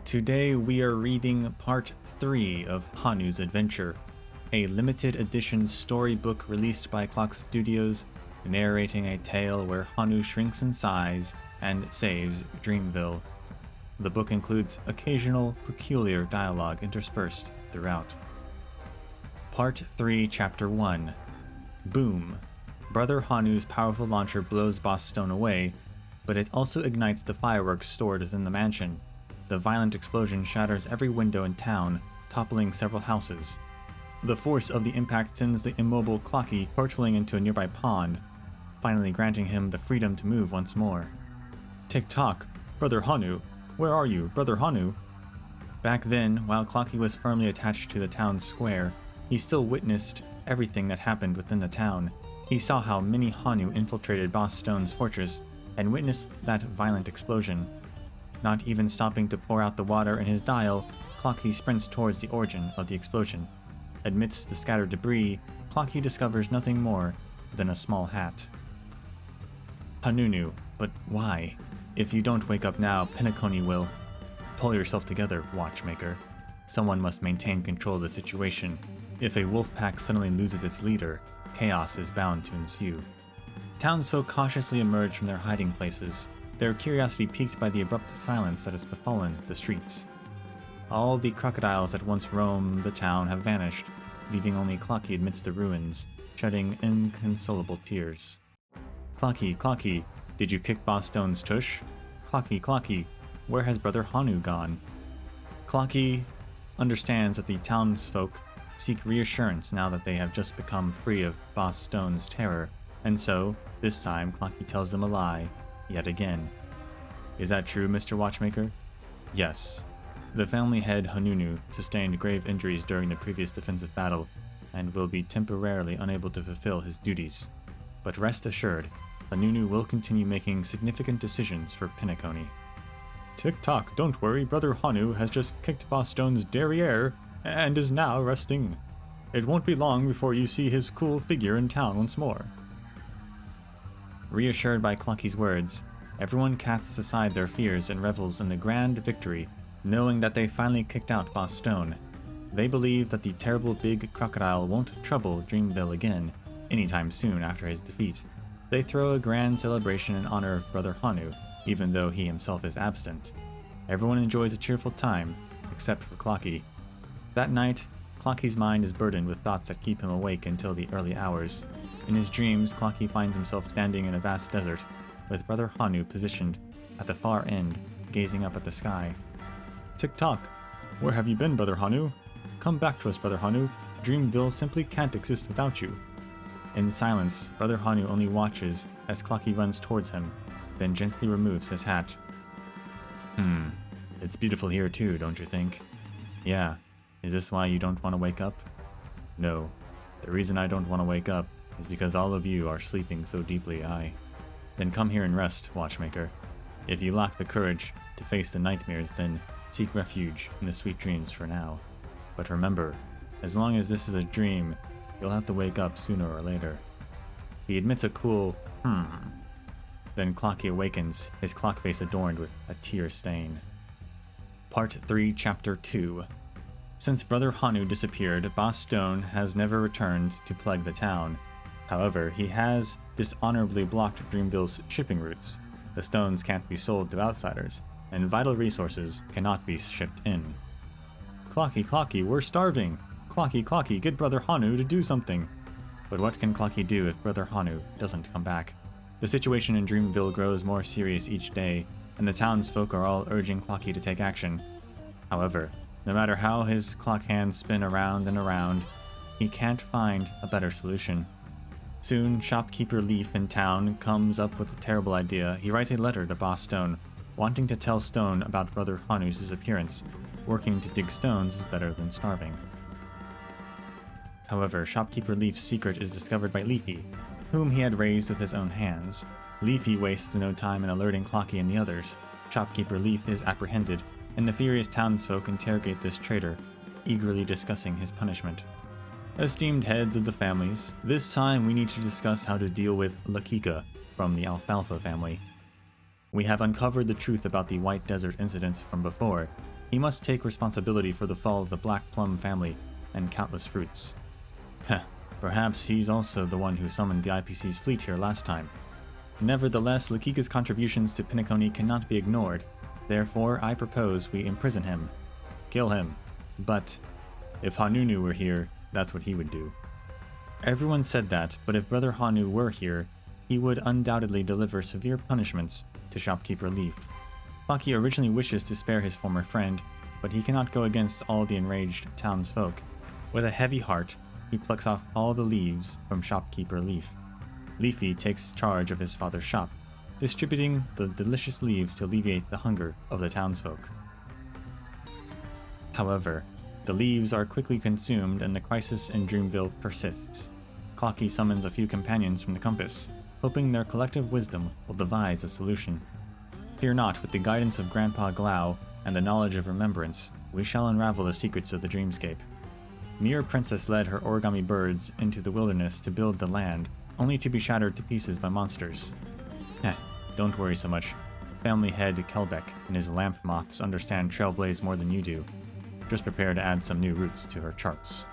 Today we are reading part 3 of Hanu's Adventure, a limited edition storybook released by Clock Studios, narrating a tale where Hanu shrinks in size and saves Dreamville. The book includes occasional, peculiar dialogue interspersed throughout. Part 3, Chapter 1. Boom. Brother Hanu's powerful launcher blows Boss Stone away, but it also ignites the fireworks stored within the mansion. The violent explosion shatters every window in town, toppling several houses. The force of the impact sends the immobile Clocky hurtling into a nearby pond, finally granting him the freedom to move once more. Tick-tock, Brother Hanu, where are you, Brother Hanu? Back then, while Clocky was firmly attached to the town's square, he still witnessed everything that happened within the town. He saw how many Hanu infiltrated Boss Stone's fortress and witnessed that violent explosion. Not even stopping to pour out the water in his dial, Clocky sprints towards the origin of the explosion. Amidst the scattered debris, Clocky discovers nothing more than a small hat. Hanunu, but why? If you don't wake up now, Penacony will. Pull yourself together, Watchmaker. Someone must maintain control of the situation. If a wolf pack suddenly loses its leader, chaos is bound to ensue. Townsfolk cautiously emerge from their hiding places, their curiosity piqued by the abrupt silence that has befallen the streets. All the crocodiles that once roamed the town have vanished, leaving only Clocky amidst the ruins, shedding inconsolable tears. Clocky, did you kick Boss Stone's tush? Clocky, where has Brother Hanu gone? Clocky understands that the townsfolk seek reassurance now that they have just become free of Boss Stone's terror, and so, this time, Clocky tells them a lie, yet again. Is that true, Mr. Watchmaker? Yes. The family head Hanunu sustained grave injuries during the previous defensive battle, and will be temporarily unable to fulfill his duties. But rest assured, Hanunu will continue making significant decisions for Penacony. Tick-tock, don't worry, Brother Hanu has just kicked Boss Stone's derriere, and is now resting. It won't be long before you see his cool figure in town once more. Reassured by Clocky's words, everyone casts aside their fears and revels in the grand victory, knowing that they finally kicked out Boss Stone. They believe that the terrible big crocodile won't trouble Dreamville again, anytime soon after his defeat. They throw a grand celebration in honor of Brother Hanu, even though he himself is absent. Everyone enjoys a cheerful time, except for Clocky. That night, Clocky's mind is burdened with thoughts that keep him awake until the early hours. In his dreams, Clocky finds himself standing in a vast desert, with Brother Hanu positioned at the far end, gazing up at the sky. Tick-tock, where have you been, Brother Hanu? Come back to us, Brother Hanu. Dreamville simply can't exist without you. In silence, Brother Hanu only watches as Clocky runs towards him, then gently removes his hat. It's beautiful here too, don't you think? Yeah. Is this why you don't want to wake up? No. The reason I don't want to wake up is because all of you are sleeping so deeply. Then come here and rest, Watchmaker. If you lack the courage to face the nightmares, then seek refuge in the sweet dreams for now. But remember, as long as this is a dream, you'll have to wake up sooner or later. He admits a cool, Then Clocky awakens, his clock face adorned with a tear stain. Part 3, Chapter 2. Since Brother Hanu disappeared, Boss Stone has never returned to plague the town. However, he has dishonorably blocked Dreamville's shipping routes. The stones can't be sold to outsiders, and vital resources cannot be shipped in. Clocky, we're starving! Clocky, get Brother Hanu to do something! But what can Clocky do if Brother Hanu doesn't come back? The situation in Dreamville grows more serious each day, and the townsfolk are all urging Clocky to take action. However, no matter how his clock hands spin around and around, he can't find a better solution. Soon, shopkeeper Leaf in town comes up with a terrible idea. He writes a letter to Boss Stone, wanting to tell Stone about Brother Hanu's disappearance. Working to dig stones is better than starving. However, shopkeeper Leaf's secret is discovered by Leafy, whom he had raised with his own hands. Leafy wastes no time in alerting Clocky and the others. Shopkeeper Leaf is apprehended, and the furious townsfolk interrogate this traitor, eagerly discussing his punishment. Esteemed heads of the families, this time we need to discuss how to deal with Lakika from the Alfalfa family. We have uncovered the truth about the White Desert incidents from before, He must take responsibility for the fall of the Black Plum family and countless fruits. Heh, perhaps he's also the one who summoned the IPC's fleet here last time. Nevertheless, Lakika's contributions to Penacony cannot be ignored. Therefore, I propose we imprison him. Kill him. But if Hanu were here, that's what he would do. Everyone said that, but if Brother Hanu were here, he would undoubtedly deliver severe punishments to Shopkeeper Leaf. Clocky originally wishes to spare his former friend, but he cannot go against all the enraged townsfolk. With a heavy heart, he plucks off all the leaves from Shopkeeper Leaf. Leafy takes charge of his father's shop, distributing the delicious leaves to alleviate the hunger of the townsfolk. However, the leaves are quickly consumed and the crisis in Dreamville persists. Clocky summons a few companions from the compass, hoping their collective wisdom will devise a solution. Fear not, with the guidance of Grandpa Glau and the knowledge of remembrance, we shall unravel the secrets of the dreamscape. Mirror Princess led her origami birds into the wilderness to build the land, only to be shattered to pieces by monsters. Don't worry so much. Family head Kelbeck and his lamp moths understand Trailblaze more than you do. Just prepare to add some new routes to her charts.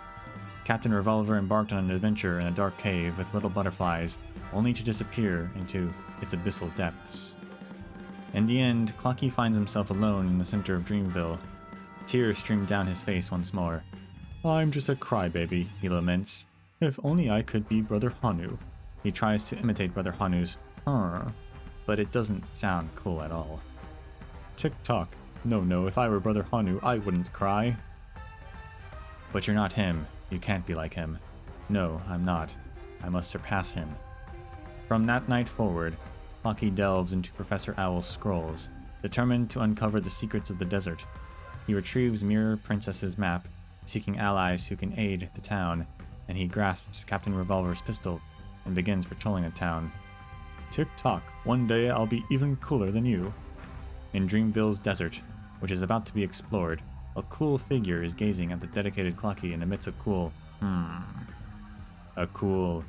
Captain Revolver embarked on an adventure in a dark cave with little butterflies, only to disappear into its abyssal depths. In the end, Clocky finds himself alone in the center of Dreamville. Tears stream down his face once more. I'm just a crybaby, he laments. If only I could be Brother Hanu. He tries to imitate Brother Hanu's but it doesn't sound cool at all. Tick-tock. No, if I were Brother Hanu, I wouldn't cry. But you're not him. You can't be like him. No, I'm not. I must surpass him. From that night forward, Clocky delves into Professor Owl's scrolls, determined to uncover the secrets of the desert. He retrieves Mirror Princess's map, seeking allies who can aid the town, and he grasps Captain Revolver's pistol and begins patrolling the town. Tick-tock, one day I'll be even cooler than you. In Dreamville's desert, which is about to be explored, a cool figure is gazing at the dedicated Clocky and emits a cool, A cool,